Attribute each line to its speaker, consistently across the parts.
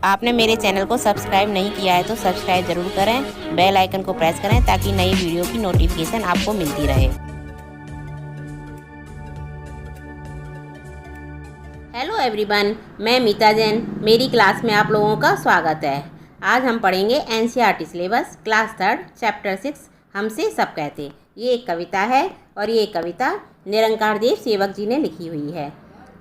Speaker 1: आपने मेरे चैनल को सब्सक्राइब नहीं किया है तो सब्सक्राइब ज़रूर करें, बेल आइकन को प्रेस करें ताकि नई वीडियो की नोटिफिकेशन आपको मिलती रहे। हेलो एवरीवन, मैं मीता जैन। मेरी क्लास में आप लोगों का स्वागत है। आज हम पढ़ेंगे एनसीईआरटी सिलेबस क्लास 3 चैप्टर 6 हमसे सब कहते। ये एक कविता है और ये कविता निरंकार देव सेवक जी ने लिखी हुई है।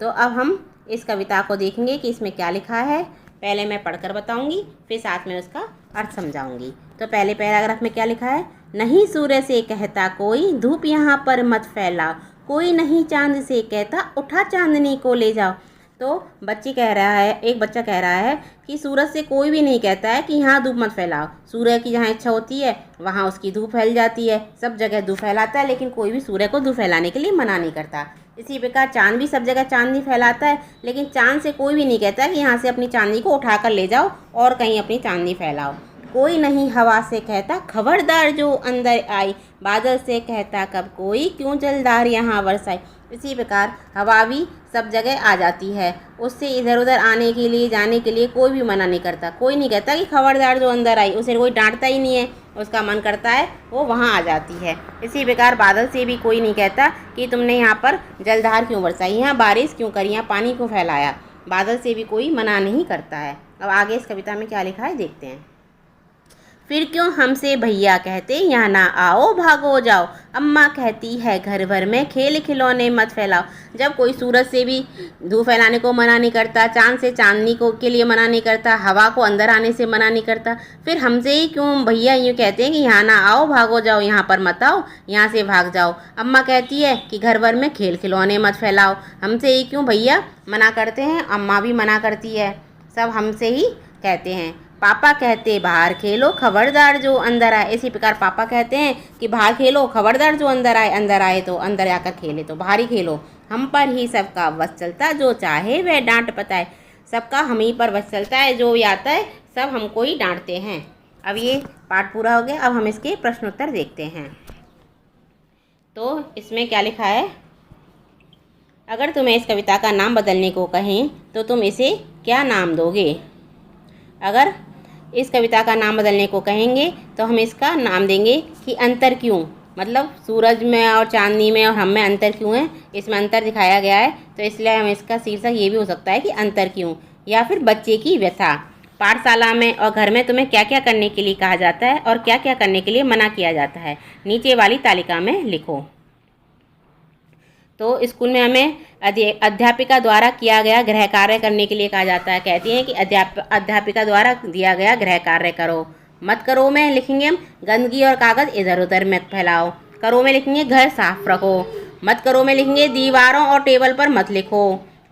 Speaker 1: तो अब हम इस कविता को देखेंगे कि इसमें क्या लिखा है। पहले मैं पढ़कर बताऊंगी, फिर साथ में उसका अर्थ समझाऊंगी। तो पहले पैराग्राफ में क्या लिखा है। नहीं सूर्य से कहता कोई, धूप यहाँ पर मत फैलाओ, कोई नहीं चांद से कहता, उठा चांदनी को ले जाओ। तो एक बच्चा कह रहा है कि सूरज से कोई भी नहीं कहता है कि यहाँ धूप मत फैलाओ। सूर्य की जहाँ इच्छा होती है वहाँ उसकी धूप फैल जाती है, सब जगह धूप फैलाता है, लेकिन कोई भी सूर्य को धूप फैलाने के लिए मना नहीं करता। इसी प्रकार चांद भी सब जगह चांदनी फैलाता है, लेकिन चांद से कोई भी नहीं कहता कि यहाँ से अपनी चांदनी को उठाकर ले जाओ और कहीं अपनी चांदनी फैलाओ। कोई नहीं हवा से कहता, खबरदार जो अंदर आई, बादल से कहता कब कोई, क्यों जलदार यहाँ बरसाई। इसी प्रकार हवा भी सब जगह आ जाती है, उससे इधर उधर आने के लिए जाने के लिए कोई भी मना नहीं करता। कोई नहीं कहता कि खबरदार जो अंदर आई, उसे कोई डांटता ही नहीं है, उसका मन करता है वो वहाँ आ जाती है। इसी प्रकार बादल से भी कोई नहीं कहता कि तुमने यहाँ पर जलधार क्यों बरसाई, यहाँ बारिश क्यों करी, यहाँ पानी क्यों फैलाया। बादल से भी कोई मना नहीं करता है। अब आगे इस कविता में क्या लिखा है देखते हैं। फिर क्यों हमसे भैया कहते, यहाँ ना आओ भागो जाओ, अम्मा कहती है घर भर में खेल खिलौने मत फैलाओ। जब कोई सूरज से भी धूप फैलाने को मना नहीं करता, चांद से चांदनी को के लिए मना नहीं करता, हवा को अंदर आने से मना नहीं करता, फिर हमसे ही क्यों भैया यूँ कहते हैं कि यहाँ ना आओ भागो जाओ, यहाँ पर मत आओ, यहाँ से भाग जाओ। अम्मा कहती है कि घर भर में खेल खिलौने मत फैलाओ। हमसे ही क्यों भैया मना करते हैं, अम्मा भी मना करती है, सब हमसे ही कहते हैं। पापा कहते बाहर खेलो, खबरदार जो अंदर आए। इसी प्रकार पापा कहते हैं कि बाहर खेलो, खबरदार जो अंदर आए तो अंदर आकर खेले, तो बाहर ही खेलो। हम पर ही सबका वश चलता, जो चाहे वह डांट पताए। सबका हम ही पर वश चलता है, जो भी आता है सब हमको ही डांटते हैं। अब ये पाठ पूरा हो गया। अब हम इसके प्रश्नोत्तर देखते हैं। तो इसमें क्या लिखा है। अगर तुम्हें इस कविता का नाम बदलने को कहें तो तुम इसे क्या नाम दोगे। अगर इस कविता का नाम बदलने को कहेंगे तो हम इसका नाम देंगे कि अंतर क्यों, मतलब सूरज में और चांदनी में और हम में अंतर क्यों है, इसमें अंतर दिखाया गया है, तो इसलिए हम इसका शीर्षक ये भी हो सकता है कि अंतर क्यों। या फिर बच्चे की व्यथा। पाठशाला में और घर में तुम्हें क्या क्या करने के लिए कहा जाता है और क्या क्या करने के लिए मना किया जाता है, नीचे वाली तालिका में लिखो। तो स्कूल में हमें अध्यापिका द्वारा किया गया गृह कार्य करने के लिए कहा जाता है। कहती हैं कि अध्यापिका द्वारा दिया गया गृह कार्य करो। मत करो में लिखेंगे हम गंदगी और कागज़ इधर उधर मत फैलाओ। करो में लिखेंगे घर साफ रखो। मत करो में लिखेंगे दीवारों और टेबल पर मत लिखो।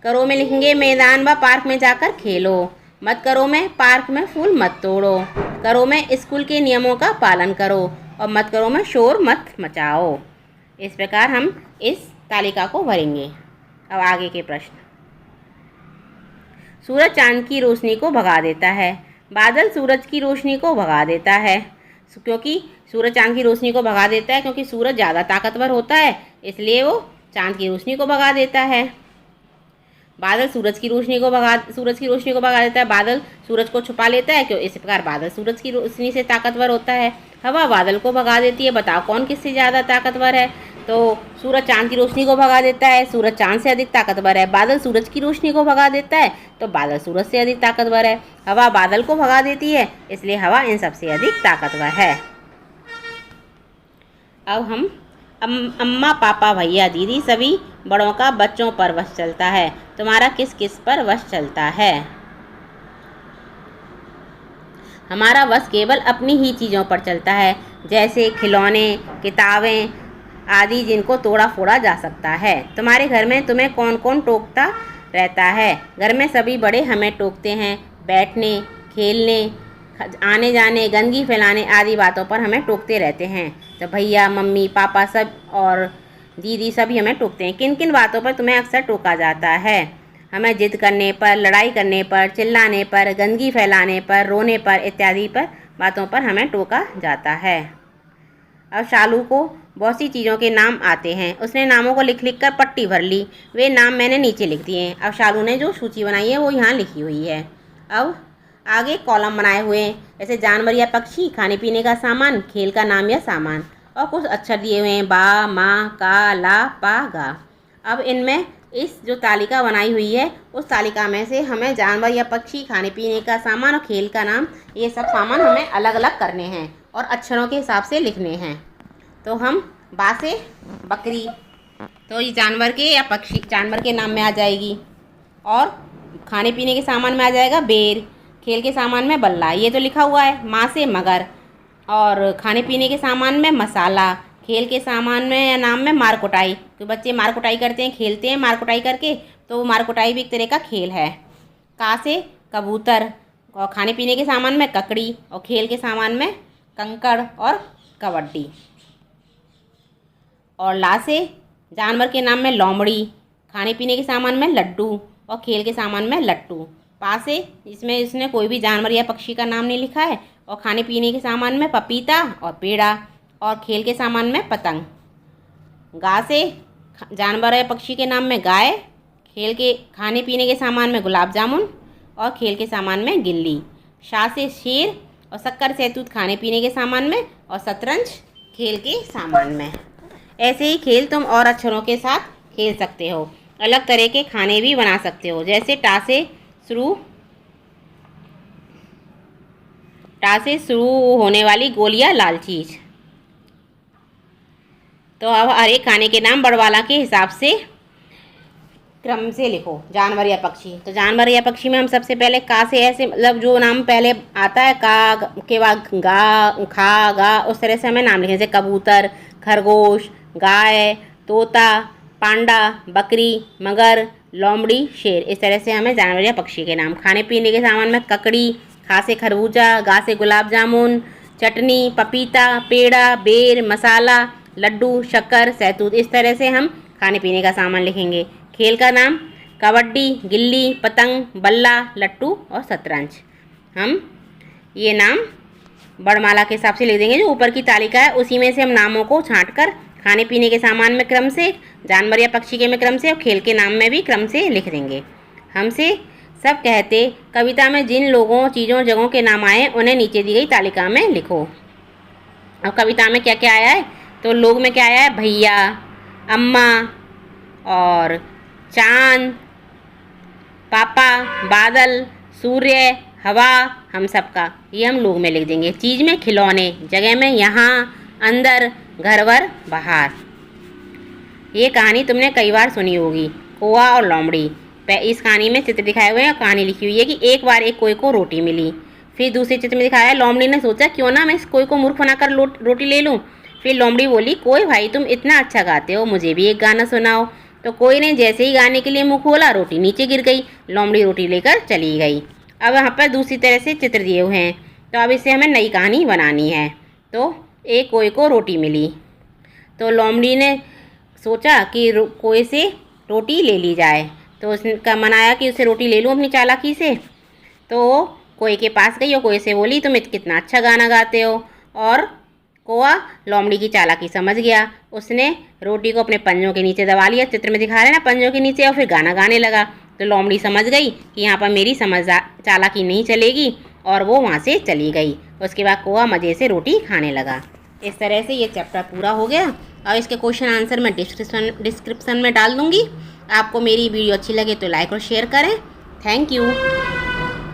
Speaker 1: करो में लिखेंगे मैदान व पार्क में जाकर खेलो। मत करो में पार्क में फूल मत तोड़ो। करो में स्कूल के नियमों का पालन करो। और मत करो में शोर मत मचाओ। इस प्रकार हम इस तालिका को भरेंगे। अब आगे के प्रश्न। सूरज चांद की रोशनी को भगा देता है, बादल सूरज की रोशनी को भगा देता है। क्योंकि सूरज चांद की रोशनी को भगा देता है, क्योंकि सूरज ज़्यादा ताकतवर होता है, इसलिए वो चांद की रोशनी को भगा देता है। बादल सूरज की रोशनी को भगा देता है। बादल सूरज को छुपा लेता है, क्यों, इस प्रकार बादल सूरज की रोशनी से ताकतवर होता है। हवा बादल को भगा देती है। बताओ कौन किससे ज़्यादा ताकतवर है। तो सूरज चांद की रोशनी को भगा देता है, सूरज चांद से अधिक ताकतवर है। बादल सूरज की रोशनी को भगा देता है, तो बादल सूरज से अधिक ताकतवर है। हवा बादल को भगा देती है, इसलिए हवा इन सबसे अधिक ताकतवर है। अब हम अम्मा पापा भैया दीदी सभी बड़ों का बच्चों पर वश चलता है। तुम्हारा किस किस पर वश चलता है। हमारा वश केवल अपनी ही चीज़ों पर चलता है, जैसे खिलौने, किताबें आदि जिनको तोड़ा फोड़ा जा सकता है। तुम्हारे घर में तुम्हें कौन कौन टोकता रहता है। घर में सभी बड़े हमें टोकते हैं। बैठने, खेलने, आने जाने, गंदगी फैलाने आदि बातों पर हमें टोकते रहते हैं। तो भैया मम्मी पापा सब और दीदी सभी हमें टोकते हैं। किन किन बातों पर तुम्हें अक्सर टोका जाता है। हमें जिद करने पर, लड़ाई करने पर, चिल्लाने पर, गंदगी फैलाने पर, रोने पर इत्यादि पर बातों पर हमें टोका जाता है। अब शालू को बहुत सी चीज़ों के नाम आते हैं। उसने नामों को लिख लिख कर पट्टी भर ली। वे नाम मैंने नीचे लिख दिए हैं। अब शालू ने जो सूची बनाई है वो यहाँ लिखी हुई है। अब आगे कॉलम बनाए हुए हैं, जैसे जानवर या पक्षी, खाने पीने का सामान, खेल का नाम या सामान, और कुछ अक्षर दिए हुए हैं, बा, मा, का, ला, पा, गा। अब इनमें इस जो तालिका बनाई हुई है उस तालिका में से हमें जानवर या पक्षी, खाने पीने का सामान और खेल का नाम, ये सब सामान हमें अलग अलग करने हैं और अक्षरों के हिसाब से लिखने हैं। तो हम बा से बकरी, तो ये जानवर के या पक्षी, जानवर के नाम में आ जाएगी, और खाने पीने के सामान में आ जाएगा बेर, खेल के सामान में बल्ला, ये तो लिखा हुआ है। माँ से मगर, और खाने पीने के सामान में मसाला, खेल के सामान में या नाम में मार कुटाई, तो बच्चे मार कुटाई करते हैं, खेलते हैं मार कुटाई करके, तो वो मार कुटाई भी एक तरह का खेल है। का से कबूतर, और खाने पीने के सामान में ककड़ी, और खेल के सामान में कंकड़ और कबड्डी। और ला से जानवर के नाम में लोमड़ी, खाने पीने के सामान में लड्डू, और खेल के सामान में लट्टू। पा से इसमें इसने कोई भी जानवर या पक्षी का नाम नहीं लिखा है, और खाने पीने के सामान में पपीता और पेड़ा, और खेल के सामान में पतंग। गा से जानवर या पक्षी के नाम में गाय, खेल के खाने पीने के सामान में गुलाब जामुन, और खेल के सामान में गिल्ली। शा से शेर, और शक्कर सैतूत खाने पीने के सामान में, और शतरंज खेल के सामान में। ऐसे ही खेल तुम और अक्षरों के साथ खेल सकते हो, अलग तरह के खाने भी बना सकते हो। जैसे टा से शुरू होने वाली गोल या लाल चीज़। तो अब हर एक खाने के नाम बड़वाला के हिसाब से क्रम से लिखो। जानवर या पक्षी, तो जानवर या पक्षी में हम सबसे पहले का से ऐसे, मतलब जो नाम पहले आता है का के बाद गा, खा, गा, उस तरह से हमें नाम लिखें। जैसे कबूतर, खरगोश, गाय, तोता, पांडा, बकरी, मगर, लोमड़ी, शेर, इस तरह से हमें जानवर या पक्षी के नाम। खाने पीने के सामान में ककड़ी, खा से खरबूजा, गा से गुलाब जामुन, चटनी, पपीता, पेड़ा, बेर, मसाला, लड्डू, शक्कर, सैतूत, इस तरह से हम खाने पीने का सामान लिखेंगे। खेल का नाम कबड्डी, गिल्ली, पतंग, बल्ला, लट्टू और शतरंज। हम ये नाम बड़माला के हिसाब से लिख देंगे। जो ऊपर की तालिका है उसी में से हम नामों को छांटकर खाने पीने के सामान में क्रम से, जानवर या पक्षी के में क्रम से, और खेल के नाम में भी क्रम से लिख देंगे। हमसे सब कहते कविता में जिन लोगों, चीज़ों, जगहों के नाम आए उन्हें नीचे दी गई तालिका में लिखो। अब कविता में क्या क्या आया है, तो लोग में क्या आया है, भैया, अम्मा, और चांद, पापा, बादल, सूर्य, हवा, हम सबका, ये हम लोग में लिख देंगे। चीज़ में खिलौने, जगह में यहाँ, अंदर, घर वर, बाहर। ये कहानी तुमने कई बार सुनी होगी, कौआ और लोमड़ी। इस कहानी में चित्र दिखाए हुए हैं और कहानी लिखी हुई है कि एक बार एक कोई को रोटी मिली। फिर दूसरे चित्र में दिखाया है लोमड़ी ने सोचा क्यों ना मैं इस कोई को मूर्ख बनाकर रोटी ले लूँ। फिर लोमड़ी बोली, कोई भाई तुम इतना अच्छा गाते हो, मुझे भी एक गाना सुनाओ। तो कोई ने जैसे ही गाने के लिए मुँह खोला, रोटी नीचे गिर गई। लोमड़ी रोटी लेकर चली गई। अब यहाँ पर दूसरी तरह से चित्र दिए हुए हैं, तो अब इससे हमें नई कहानी बनानी है। तो एक कोई को रोटी मिली, तो लोमड़ी ने सोचा कि कोई से रोटी ले ली जाए। तो उसका मन आया कि उसे रोटी ले लूँ अपनी चालाकी से। तो कोई के पास गई और कोई से बोली, तुम कितना अच्छा गाना गाते हो। और कौआ लोमड़ी की चालाकी समझ गया, उसने रोटी को अपने पंजों के नीचे दबा लिया, चित्र में दिखा रहे हैं ना पंजों के नीचे, और फिर गाना गाने लगा। तो लोमड़ी समझ गई कि यहाँ पर मेरी चालाकी नहीं चलेगी, और वो वहाँ से चली गई। उसके बाद कौआ मज़े से रोटी खाने लगा। इस तरह से ये चैप्टर पूरा हो गया, और इसके क्वेश्चन आंसर मैं डिस्क्रिप्शन में डाल दूँगी। आपको मेरी वीडियो अच्छी लगे तो लाइक और शेयर करें। Thank you.